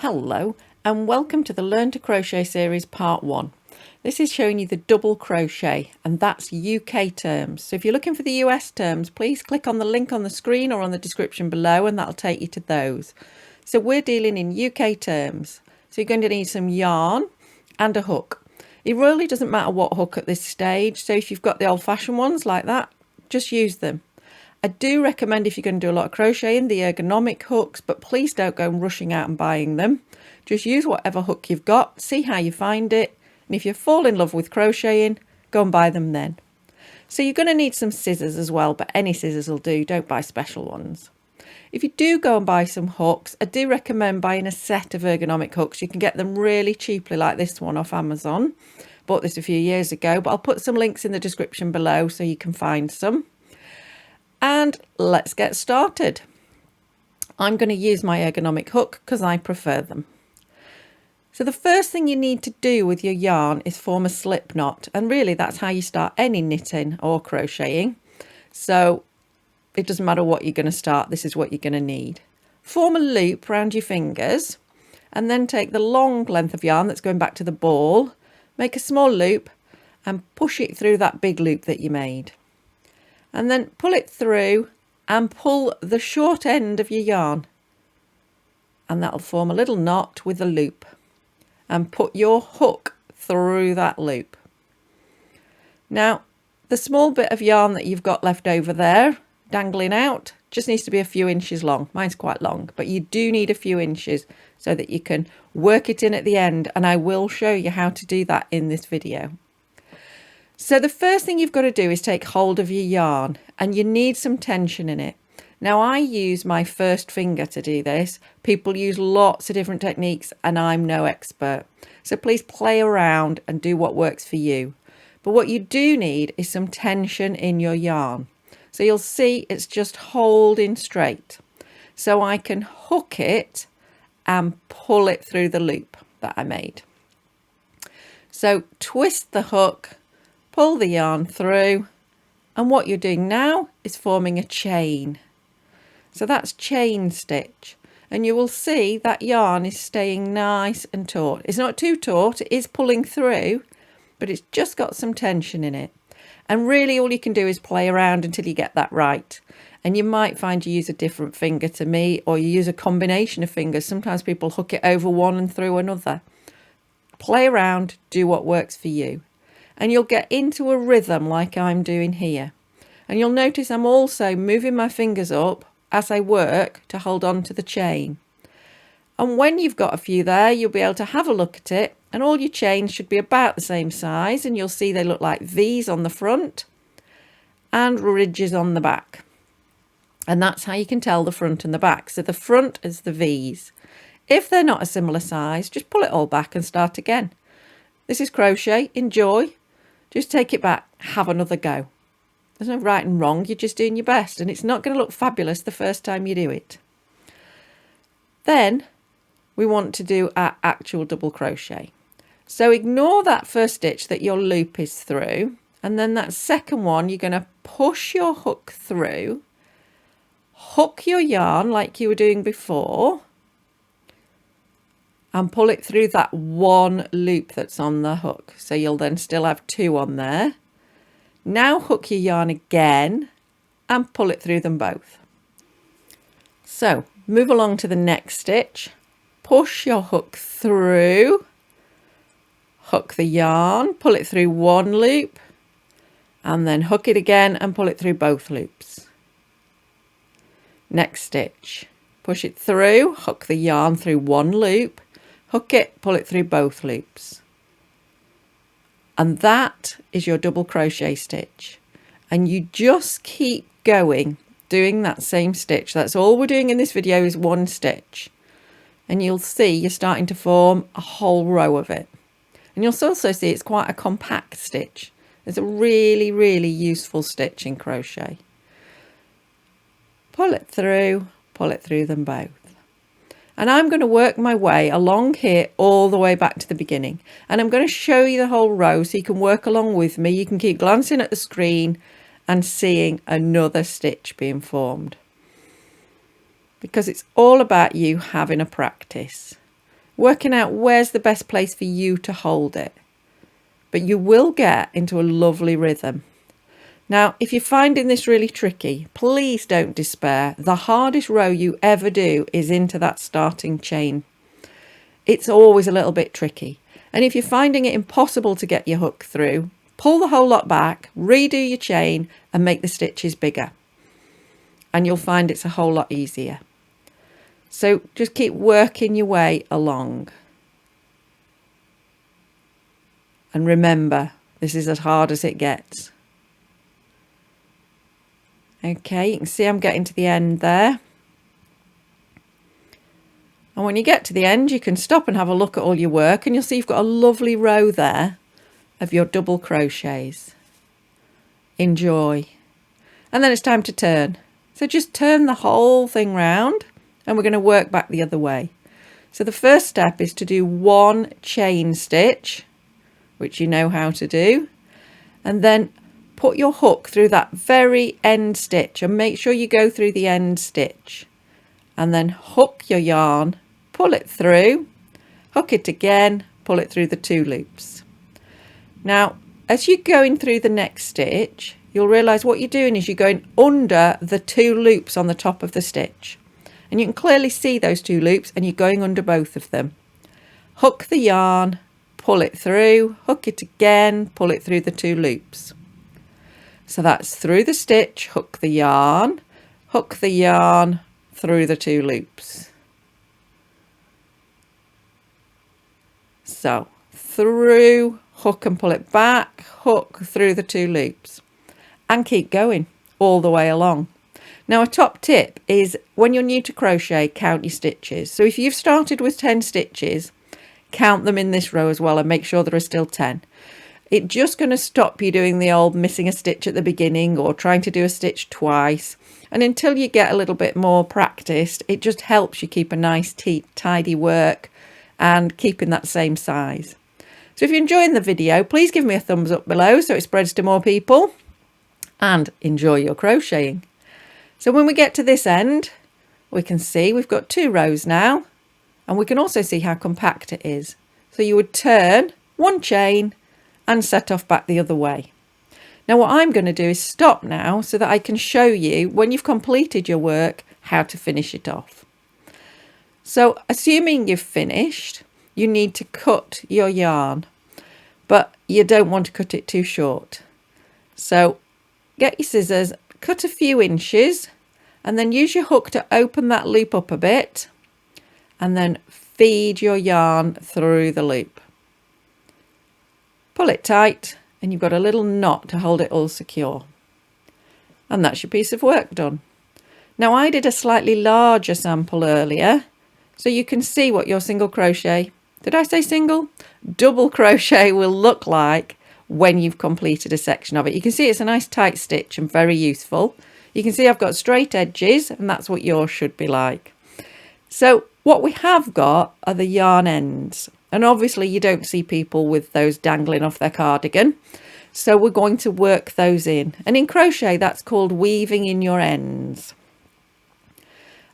Hello and welcome to the Learn to Crochet series part 1. This is showing you the double crochet and that's UK terms. So if you're looking for the US terms, please click on the link on the screen or on the description below and that'll take you to those. So we're dealing in UK terms. So you're going to need some yarn and a hook. It really doesn't matter what hook at this stage. So if you've got the old-fashioned ones like that, just use them. I do recommend if you're going to do a lot of crocheting, the ergonomic hooks, but please don't go rushing out and buying them. Just use whatever hook you've got, see how you find it, and if you fall in love with crocheting, go and buy them then. So you're going to need some scissors as well, but any scissors will do, don't buy special ones. If you do go and buy some hooks, I do recommend buying a set of ergonomic hooks. You can get them really cheaply like this one off Amazon. Bought this a few years ago, but I'll put some links in the description below so you can find some. And let's get started. I'm going to use my ergonomic hook because I prefer them. So the first thing you need to do with your yarn is form a slip knot, and really that's how you start any knitting or crocheting. So it doesn't matter what you're going to start, this is what you're going to need. Form a loop around your fingers and then take the long length of yarn that's going back to the ball, make a small loop and push it through that big loop that you made. And then pull it through and pull the short end of your yarn, and that'll form a little knot with a loop, and put your hook through that loop. Now the small bit of yarn that you've got left over there dangling out just needs to be a few inches long. Mine's quite long, but you do need a few inches so that you can work it in at the end, and I will show you how to do that in this video. So the first thing you've got to do is take hold of your yarn, and you need some tension in it. Now I use my first finger to do this. People use lots of different techniques and I'm no expert. So please play around and do what works for you. But what you do need is some tension in your yarn. So you'll see it's just holding straight. So I can hook it and pull it through the loop that I made. So twist the hook, pull the yarn through, and what you're doing now is forming a chain. So that's chain stitch, and you will see that yarn is staying nice and taut. It's not too taut, it is pulling through, but it's just got some tension in it. And really all you can do is play around until you get that right. And you might find you use a different finger to me, or you use a combination of fingers. Sometimes people hook it over one and through another. Play around, do what works for you. And you'll get into a rhythm like I'm doing here. And you'll notice I'm also moving my fingers up as I work to hold on to the chain. And when you've got a few there, you'll be able to have a look at it, and all your chains should be about the same size, and you'll see they look like V's on the front and ridges on the back. And that's how you can tell the front and the back. So the front is the V's. If they're not a similar size, just pull it all back and start again. This is crochet, enjoy. Just take it back, have another go. There's no right and wrong, you're just doing your best, and it's not going to look fabulous the first time you do it. Then we want to do our actual double crochet. So ignore that first stitch that your loop is through, and then that second one you're going to push your hook through, hook your yarn like you were doing before, and pull it through that one loop that's on the hook. So you'll then still have two on there. Now hook your yarn again and pull it through them both. So move along to the next stitch, push your hook through, hook the yarn, pull it through one loop, and then hook it again and pull it through both loops. Next stitch, push it through, hook the yarn through one loop, hook it, pull it through both loops. And that is your double crochet stitch. And you just keep going, doing that same stitch. That's all we're doing in this video is one stitch. And you'll see you're starting to form a whole row of it. And you'll also see it's quite a compact stitch. It's a really, really useful stitch in crochet. Pull it through them both. And I'm going to work my way along here all the way back to the beginning. And I'm going to show you the whole row so you can work along with me. You can keep glancing at the screen and seeing another stitch being formed. Because it's all about you having a practice. working out where's the best place for you to hold it. But you will get into a lovely rhythm. Now, if you're finding this really tricky, please don't despair. The hardest row you ever do is into that starting chain. It's always a little bit tricky. And if you're finding it impossible to get your hook through, pull the whole lot back, redo your chain and make the stitches bigger. And you'll find it's a whole lot easier. So just keep working your way along. And remember, this is as hard as it gets. Okay, you can see I'm getting to the end there. And when you get to the end, you can stop and have a look at all your work and you'll see you've got a lovely row there of your double crochets. Enjoy. And then it's time to turn. So just turn the whole thing round and we're going to work back the other way. So the first step is to do one chain stitch, which you know how to do, and then put your hook through that very end stitch and make sure you go through the end stitch and then hook your yarn, pull it through, hook it again, pull it through the 2 loops. Now, as you're going through the next stitch, you'll realise what you're doing is you're going under the 2 loops on the top of the stitch. And you can clearly see those 2 loops and you're going under both of them. Hook the yarn, pull it through, hook it again, pull it through the 2 loops. So that's through the stitch, hook the yarn, through the 2 loops. So through, hook and pull it back, hook through the 2 loops and keep going all the way along. Now a top tip is when you're new to crochet, count your stitches. So if you've started with 10 stitches, count them in this row as well and make sure there are still 10. It's just going to stop you doing the old missing a stitch at the beginning or trying to do a stitch twice. And until you get a little bit more practiced, it just helps you keep a nice tidy work and keeping that same size. So if you're enjoying the video, please give me a thumbs up below so it spreads to more people, and enjoy your crocheting. So when we get to this end, we can see we've got 2 rows now, and we can also see how compact it is. So you would turn one chain and set off back the other way. Now what I'm going to do is stop now so that I can show you when you've completed your work how to finish it off. So assuming you've finished, you need to cut your yarn, but you don't want to cut it too short. So get your scissors, cut a few inches and then use your hook to open that loop up a bit and then feed your yarn through the loop. Pull it tight and you've got a little knot to hold it all secure. And that's your piece of work done. Now I did a slightly larger sample earlier so you can see what your single crochet, did I say single? Double crochet will look like when you've completed a section of it. You can see it's a nice tight stitch and very useful. You can see I've got straight edges and that's what yours should be like. So what we have got are the yarn ends. And obviously you don't see people with those dangling off their cardigan. So we're going to work those in. And in crochet, that's called weaving in your ends.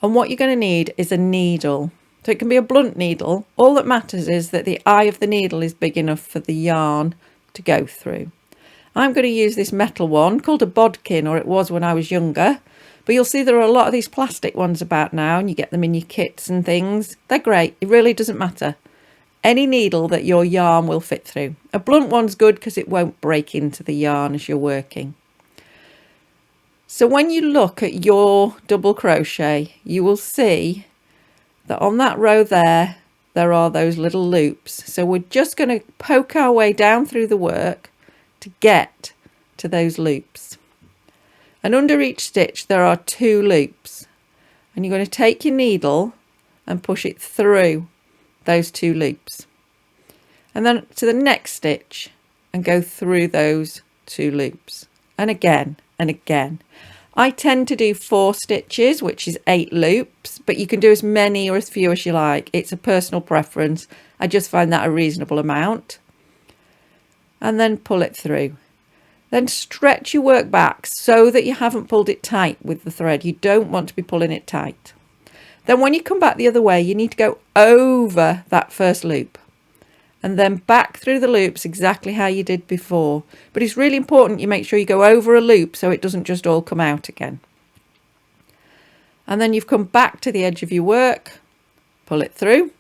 And what you're going to need is a needle. So it can be a blunt needle. All that matters is that the eye of the needle is big enough for the yarn to go through. I'm going to use this metal one called a bodkin, or it was when I was younger. But you'll see there are a lot of these plastic ones about now and you get them in your kits and things. They're great. It really doesn't matter. Any needle that your yarn will fit through. A blunt one's good because it won't break into the yarn as you're working. So when you look at your double crochet, you will see that on that row there are those little loops. So we're just going to poke our way down through the work to get to those loops. And under each stitch there are 2 loops. And you're going to take your needle and push it through those 2 loops and then to the next stitch and go through those 2 loops and again and again. I tend to do 4 stitches, which is 8 loops, but you can do as many or as few as you like. It's a personal preference. I just find that a reasonable amount. And then pull it through. Then stretch your work back so that you haven't pulled it tight with the thread. You don't want to be pulling it tight. Then when you come back the other way, you need to go over that first loop and then back through the loops exactly how you did before. But it's really important you make sure you go over a loop so it doesn't just all come out again. And then you've come back to the edge of your work, pull it through,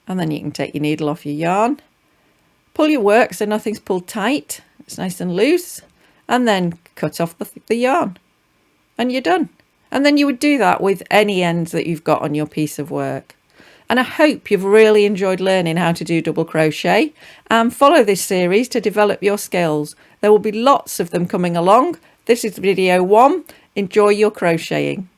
and then you can take your needle off your yarn, pull your work so nothing's pulled tight, it's nice and loose, and then cut off the yarn, and you're done. And then you would do that with any ends that you've got on your piece of work. And I hope you've really enjoyed learning how to do double crochet, and follow this series to develop your skills. There will be lots of them coming along. This is video 1. Enjoy your crocheting.